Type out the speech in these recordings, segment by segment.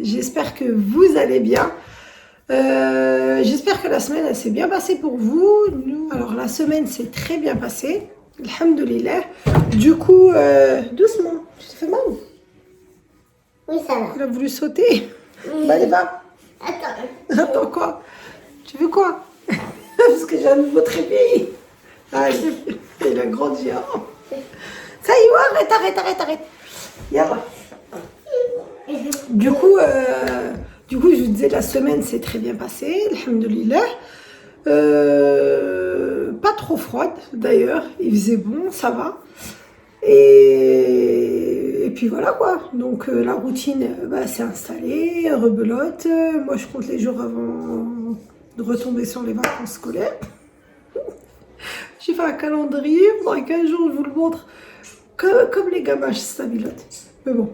j'espère que vous allez bien. J'espère que la semaine s'est bien passée pour vous. Alors la semaine s'est très bien passée, alhamdoulilah. Du coup, doucement, tu te fais mal? Oui, ça va. Il a voulu sauter. Oui. Bah allez, va. Attends. Attends quoi? Tu veux quoi? Parce que j'ai un nouveau trépied. Ah, il a grandi. Hein. Ça y est, arrête. Yallah. Du coup, je vous disais, la semaine s'est très bien passée, alhamdoulilah. Pas trop froide d'ailleurs, il faisait bon, ça va. Et puis voilà quoi, donc la routine s'est installée, rebelote. Moi je compte les jours avant de retomber sur les vacances scolaires. J'ai fait un calendrier, dans 15 jours je vous le montre, comme les gamaches stabilotes. Mais bon.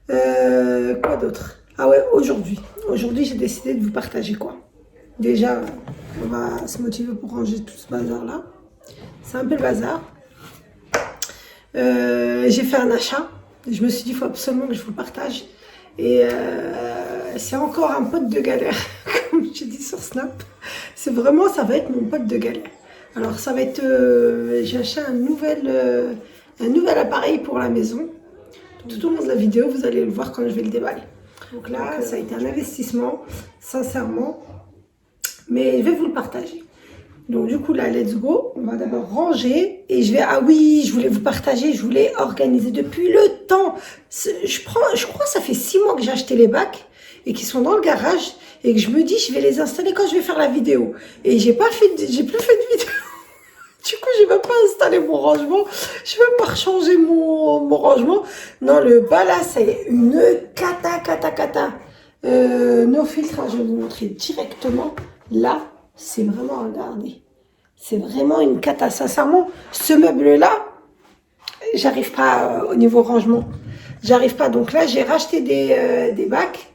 Quoi d'autre? Ah ouais, aujourd'hui j'ai décidé de vous partager quoi. Déjà, on va se motiver pour ranger tout ce bazar là. C'est un peu le bazar. J'ai fait un achat. Je me suis dit, il faut absolument que je vous le partage. Et c'est encore un pote de galère, comme j'ai dit sur Snap. C'est vraiment, ça va être mon pote de galère. Alors, ça va être, j'ai acheté un nouvel appareil pour la maison. Tout au long de la vidéo, vous allez le voir quand je vais le déballer. Donc là, ça a été un investissement, sincèrement. Mais je vais vous le partager. Donc du coup là, let's go. On va d'abord ranger. Et je vais... Ah oui, je voulais vous partager, je voulais organiser depuis le temps. Je crois que ça fait 6 mois que j'ai acheté les bacs et qu'ils sont dans le garage. Et que je me dis, je vais les installer quand je vais faire la vidéo. Et j'ai plus fait de vidéo. Du coup, j'ai même pas installé mon rangement. Je vais même pas changer mon rangement. Non, le bas là, c'est une cata. No filtre, hein, je vais vous montrer directement. Là, c'est vraiment, regardez. C'est vraiment une cata. Sincèrement, ce meuble-là, j'arrive pas au niveau rangement. J'arrive pas. Donc là, j'ai racheté des bacs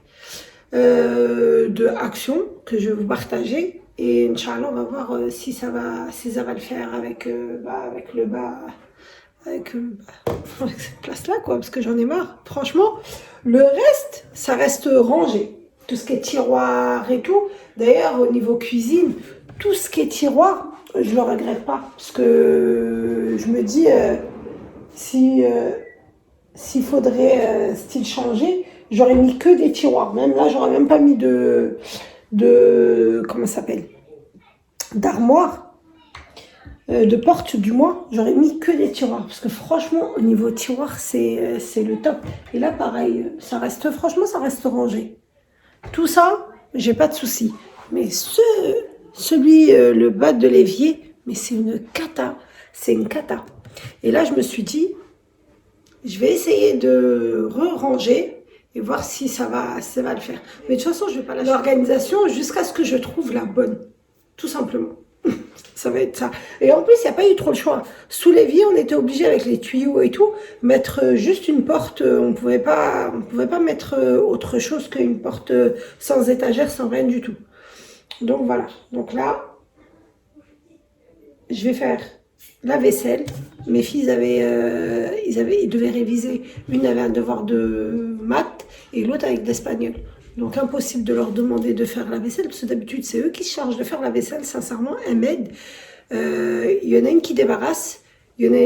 de Action que je vais vous partager. Et Inch'Allah, on va voir si ça va le faire avec le bas, avec cette place-là, quoi, parce que j'en ai marre. Franchement, le reste, ça reste rangé. Tout ce qui est tiroir et tout. D'ailleurs, au niveau cuisine, tout ce qui est tiroir, je le regrette pas. Parce que je me dis, s'il faudrait style changer, j'aurais mis que des tiroirs. Même là, j'aurais même pas mis de comment ça s'appelle, d'armoire, de porte du moins. J'aurais mis que des tiroirs parce que franchement au niveau tiroir c'est le top. Et là pareil, ça reste rangé. Tout ça, j'ai pas de souci. Mais le bas de l'évier, mais c'est une cata. Et là je me suis dit, je vais essayer de ranger et voir si ça va le faire. Mais de toute façon, je vais pas lâcher l'organisation jusqu'à ce que je trouve la bonne. Tout simplement. Ça va être ça. Et en plus, il n'y a pas eu trop le choix. Sous l'évier, on était obligé avec les tuyaux et tout, mettre juste une porte. On pouvait pas mettre autre chose qu'une porte sans étagère, sans rien du tout. Donc voilà. Donc là, je vais faire la vaisselle. Mes filles ils devaient réviser. Une avait un devoir de maths et l'autre avec l'espagnol. Donc impossible de leur demander de faire la vaisselle parce que d'habitude c'est eux qui se chargent de faire la vaisselle. Sincèrement, elles m'aident. Il y en a une qui débarrasse, il y en a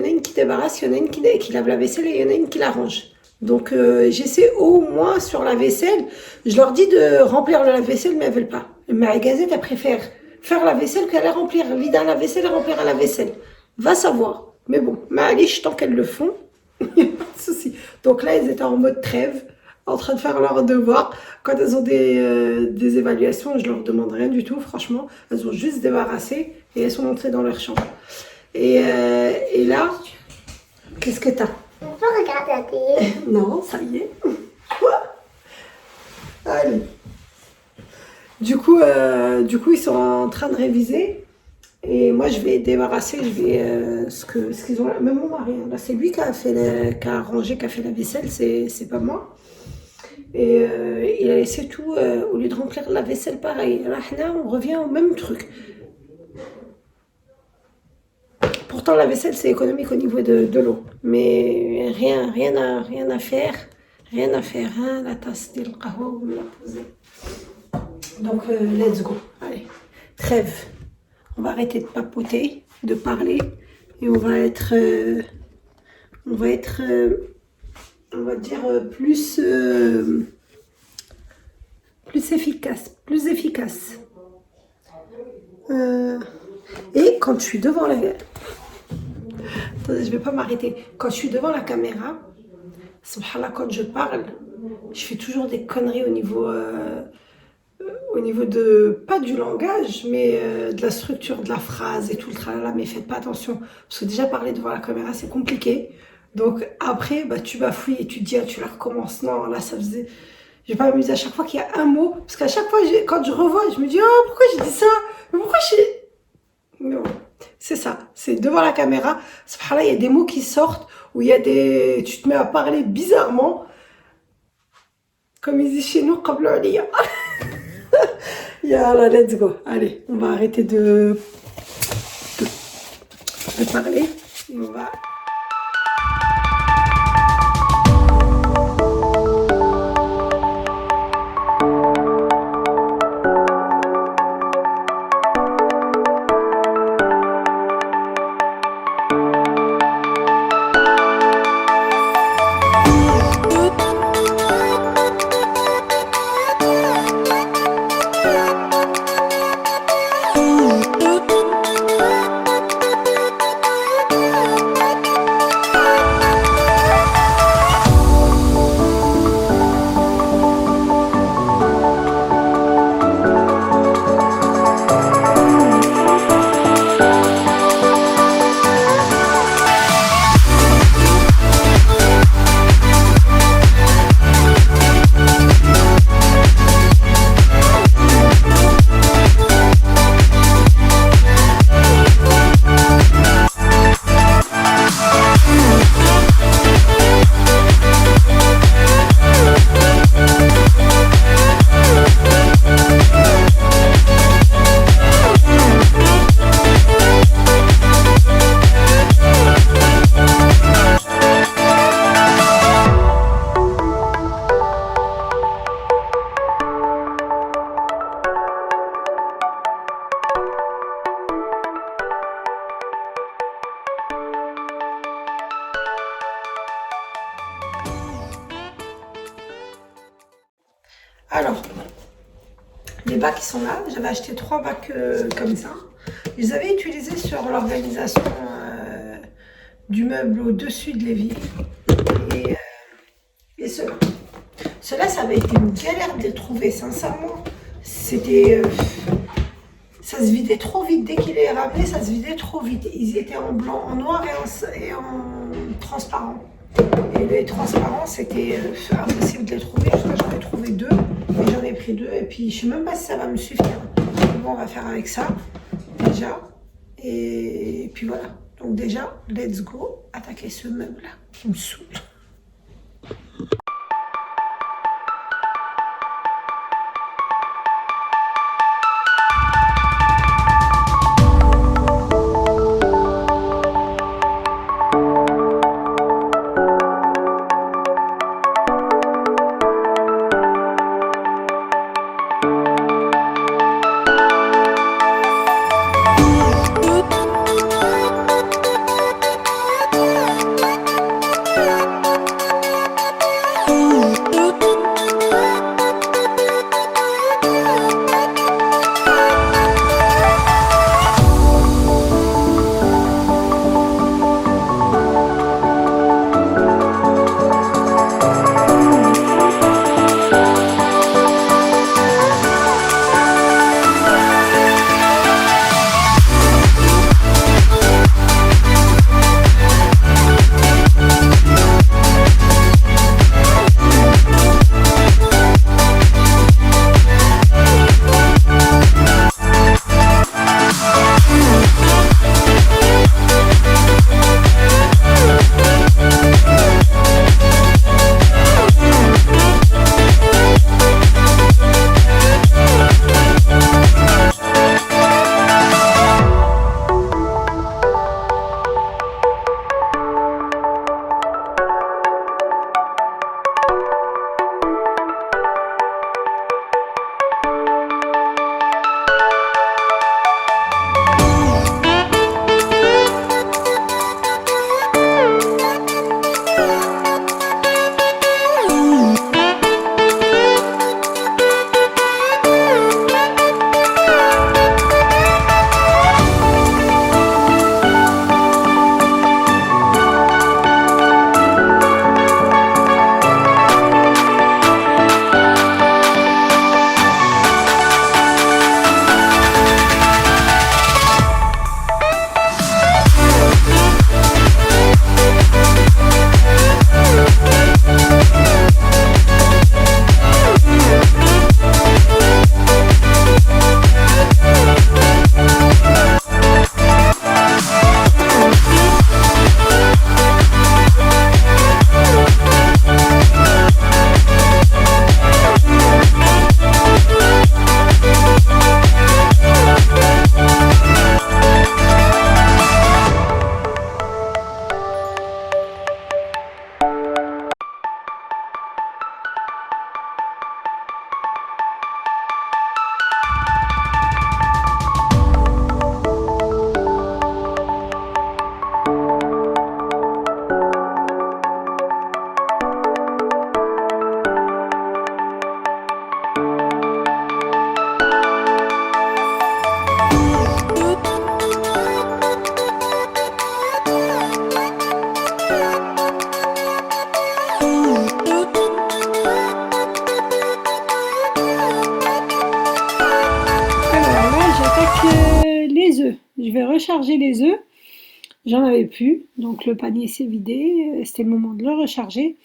une qui débarrasse, il y en a une qui lave la vaisselle et il y en a une qui la range. Donc j'essaie au moins sur la vaisselle. Je leur dis de remplir la vaisselle mais elles veulent pas. Ma gazette, elle préfère faire la vaisselle qu'elle remplir, vider la vaisselle et remplir à la vaisselle. Va savoir. Mais bon, Maalish, tant qu'elles le font, il n'y a pas de souci. Donc là, elles étaient en mode trêve, en train de faire leurs devoirs. Quand elles ont des évaluations, je leur demande rien du tout, franchement. Elles ont juste débarrassé et elles sont montées dans leur chambre. Et là, qu'est-ce que t'as? On peut regarder la télé. Non, ça y est. Quoi? Allez. Du coup, ils sont en train de réviser. Et moi, je vais débarrasser, ce qu'ils ont là. Même mon mari, là, c'est lui qui a rangé, qui a fait la vaisselle, c'est pas moi. Et il a laissé tout, au lieu de remplir la vaisselle, pareil. Là, on revient au même truc. Pourtant, la vaisselle, c'est économique au niveau de l'eau. Mais rien à faire. Rien à faire, hein, la tasse de qahwa, vous me la posez. Donc, let's go. Allez, trêve. On va arrêter de papoter, de parler, et on va être, on va dire, plus efficace. Et quand je suis devant la... Attendez, je vais pas m'arrêter. Quand je suis devant la caméra, subhanallah, quand je parle, je fais toujours des conneries au niveau de, pas du langage, mais de la structure de la phrase et tout le tralala, mais faites pas attention. Parce que déjà parler devant la caméra, c'est compliqué. Donc après, bah, tu bafouilles et tu te dis, ah, tu la recommences. Non, là, ça faisait... Je vais pas m'amuser à chaque fois qu'il y a un mot. Parce qu'à chaque fois, quand je revois, je me dis, oh, pourquoi j'ai dit ça? Mais pourquoi j'ai... Mais bon, c'est ça. C'est devant la caméra. Subhanallah, il y a des mots qui sortent, où il y a des... Tu te mets à parler bizarrement. Comme ils disent chez nous, qabla aliya. Yalla, let's go. Allez, on va arrêter de parler. On va... Alors, les bacs qui sont là, j'avais acheté 3 bacs comme ça. Je les avais utilisés sur l'organisation du meuble au-dessus de l'évier. Et ceux-là. Ceux-là, ça avait été une galère de les trouver, sincèrement. C'était... ça se vidait trop vite. Dès qu'il les ramenait, ça se vidait trop vite. Ils étaient en blanc, en noir et en transparent. Et les transparents, c'était impossible de les trouver. J'en ai trouvé 2. Et j'en ai pris 2. Et puis, je ne sais même pas si ça va me suffire. Bon, on va faire avec ça, déjà. Et puis voilà. Donc déjà, let's go attaquer ce meuble-là qui me saoule. les œufs. Je vais recharger les œufs. J'en avais plus, donc le panier s'est vidé. C'était le moment de le recharger.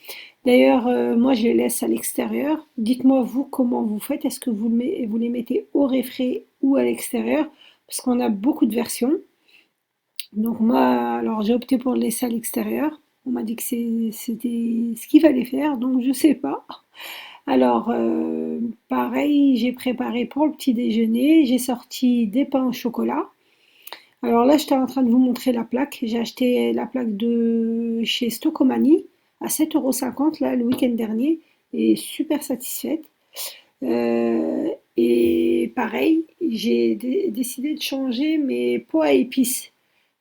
D'ailleurs, moi je les laisse à l'extérieur. Dites-moi vous comment vous faites. Est-ce que vous les mettez au réfrigérateur ou à l'extérieur? Parce qu'on a beaucoup de versions. Donc moi, alors j'ai opté pour le laisser à l'extérieur. On m'a dit que c'était ce qu'il fallait faire, donc je sais pas. Alors, pareil, j'ai préparé pour le petit déjeuner. J'ai sorti des pains au chocolat. Alors là, j'étais en train de vous montrer la plaque. J'ai acheté la plaque de chez Stocomanie à 7,50 € là, le week-end dernier et super satisfaite. Et pareil, j'ai décidé de changer mes pots à épices.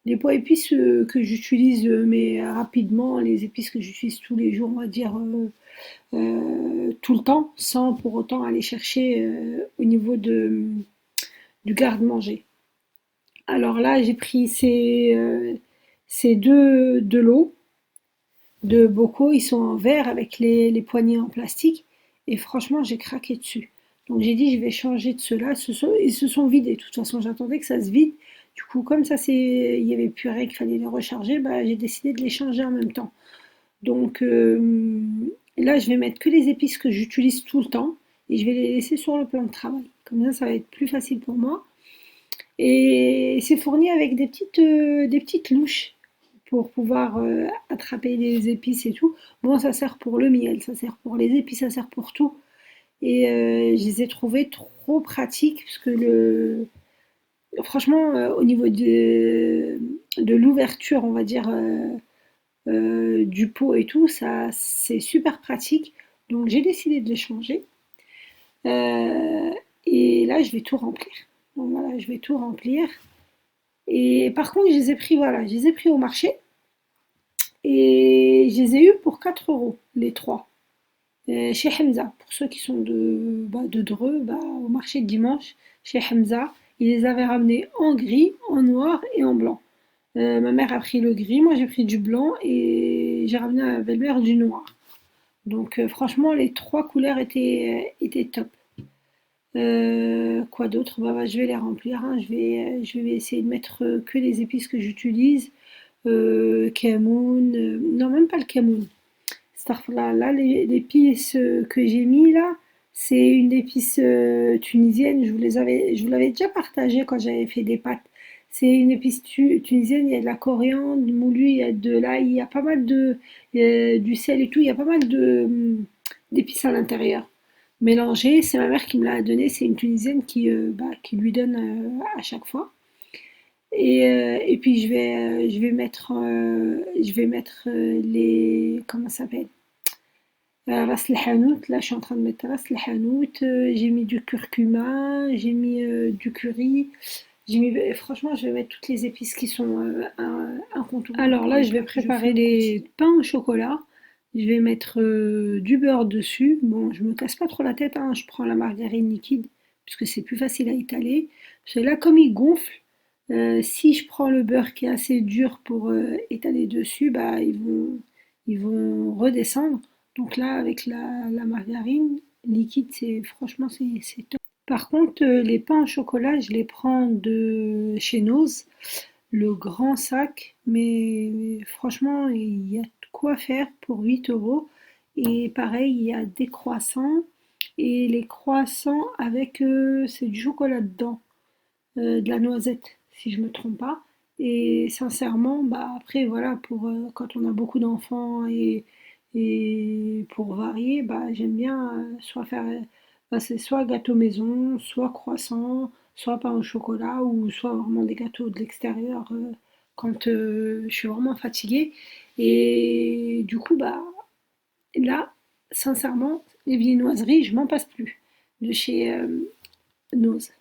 Les pots à épices que j'utilise mais rapidement, les épices que j'utilise tous les jours, on va dire tout le temps, sans pour autant aller chercher au niveau du garde-manger. Alors là, j'ai pris ces deux de l'eau de bocaux, ils sont en verre avec les poignées en plastique et franchement, j'ai craqué dessus. Donc j'ai dit, je vais changer de ceux-là. Ils se sont vidés. De toute façon, j'attendais que ça se vide. Du coup, comme ça, il y avait plus rien qu'il fallait les recharger, bah, j'ai décidé de les changer en même temps. Donc là, je vais mettre que les épices que j'utilise tout le temps et je vais les laisser sur le plan de travail. Comme ça va être plus facile pour moi. Et c'est fourni avec des petites louches pour pouvoir attraper les épices et tout. Bon, ça sert pour le miel, ça sert pour les épices, ça sert pour tout. Et je les ai trouvés trop pratiques parce que franchement, au niveau de l'ouverture, on va dire, du pot et tout, ça c'est super pratique. Donc j'ai décidé de les changer. Euh, et là, je vais tout remplir. Donc voilà, je vais tout remplir. Et par contre, je les ai pris, voilà, je les ai pris au marché. Et je les ai eus pour 4 euros, les trois. Chez Hamza, pour ceux qui sont de Dreux, bah, au marché de dimanche, chez Hamza, ils les avaient ramenés en gris, en noir et en blanc. Ma mère a pris le gris, moi j'ai pris du blanc et j'ai ramené à ma belle-mère du noir. Donc franchement, les trois couleurs étaient top. Quoi d'autre? Bah, je vais les remplir, hein. Je vais essayer de mettre que les épices que j'utilise. Camoun, non même pas le camoun. Astaghfirullah, là l'épice que j'ai mis là, c'est une épice tunisienne. Je vous l'avais déjà partagé quand j'avais fait des pâtes. C'est une épice tunisienne. Il y a de la coriandre, du moulu, il y a de l'ail, il y a pas mal du sel et tout. Il y a pas mal d'épices à l'intérieur. Mélangées, c'est ma mère qui me l'a donné. C'est une tunisienne qui lui donne à chaque fois. Et puis je vais mettre les, comment ça s'appelle? Ras el hanout, là je suis en train de mettre ras el hanout, j'ai mis du curcuma, j'ai mis du curry, franchement je vais mettre toutes les épices qui sont incontournables. Alors là je vais préparer les pains au chocolat, je vais mettre du beurre dessus, bon je me casse pas trop la tête, hein, je prends la margarine liquide, puisque c'est plus facile à étaler, parce que là comme il gonfle, si je prends le beurre qui est assez dur pour étaler dessus, bah, ils vont redescendre. Donc là, avec la margarine liquide, franchement, c'est top. Par contre, les pains au chocolat, je les prends de chez Noz, le grand sac. Mais franchement, il y a de quoi faire pour 8 euros. Et pareil, il y a des croissants. Et les croissants avec, c'est du chocolat dedans, de la noisette, si je me trompe pas. Et sincèrement, bah après voilà, pour quand on a beaucoup d'enfants et pour varier, bah j'aime bien soit faire, bah, c'est soit gâteau maison, soit croissant, soit pain au chocolat ou soit vraiment des gâteaux de l'extérieur quand je suis vraiment fatiguée. Et du coup, bah là, sincèrement, les viennoiseries, je m'en passe plus de chez Noz.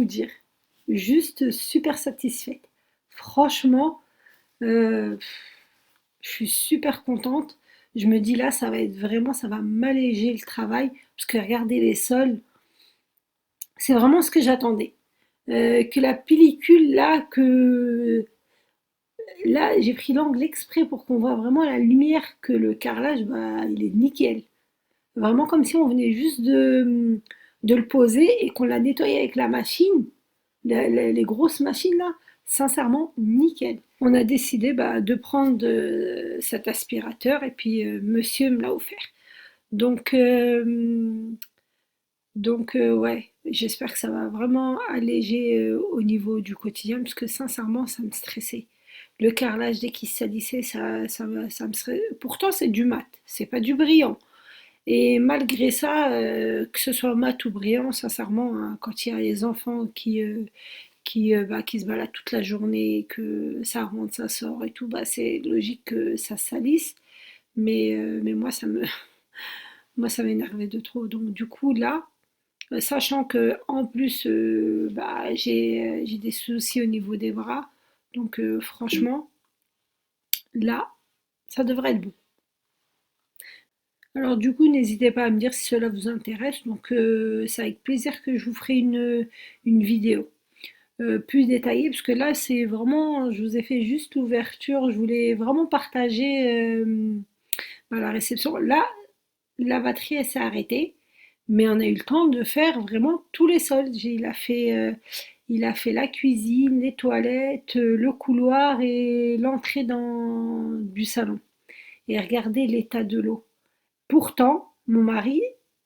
vous dire. Juste super satisfaite. Franchement, je suis super contente. Je me dis là, ça va être vraiment, ça va m'alléger le travail. Parce que regardez les sols, c'est vraiment ce que j'attendais. Que la pellicule là, que là, j'ai pris l'angle exprès pour qu'on voit vraiment la lumière, que le carrelage, bah, il est nickel. Vraiment comme si on venait juste de le poser et qu'on l'a nettoyé avec la machine, les grosses machines là, sincèrement nickel. On a décidé bah, de prendre cet aspirateur et puis monsieur me l'a offert. Donc, ouais, j'espère que ça va vraiment alléger au niveau du quotidien parce que sincèrement ça me stressait. Le carrelage dès qu'il se salissait, ça me stressait. Pourtant c'est du mat, c'est pas du brillant. Et malgré ça, que ce soit mat ou brillant, sincèrement, hein, quand il y a les enfants qui se baladent toute la journée, que ça rentre, ça sort et tout, bah, c'est logique que ça salisse. Mais moi, moi, ça m'énervait de trop. Donc du coup, là, sachant que en plus, bah, j'ai des soucis au niveau des bras, donc franchement, là, ça devrait être bon. Alors du coup, n'hésitez pas à me dire si cela vous intéresse. Donc c'est avec plaisir que je vous ferai une vidéo plus détaillée, parce que là c'est vraiment, je vous ai fait juste l'ouverture, je voulais vraiment partager bah, la réception. Là, la batterie elle s'est arrêtée, mais on a eu le temps de faire vraiment tous les sols. Il a fait la cuisine, les toilettes, le couloir et l'entrée du salon. Et regardez l'état de l'eau. Pourtant, mon mari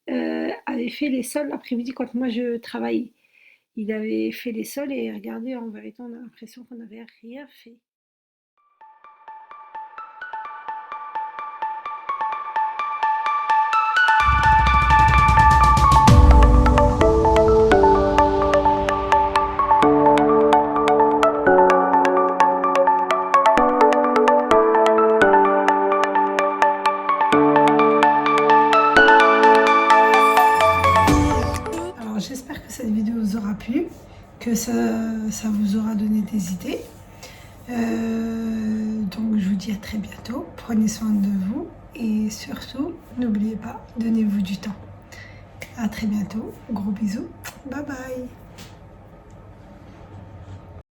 avait fait les sols l'après-midi quand moi je travaillais. Il avait fait les sols et regardez, en vérité, on a l'impression qu'on n'avait rien fait. Alors j'espère que cette vidéo vous aura plu, que ça vous aura donné des idées. Donc je vous dis à très bientôt, prenez soin de vous et surtout n'oubliez pas, donnez-vous du temps. À très bientôt, gros bisous, bye bye.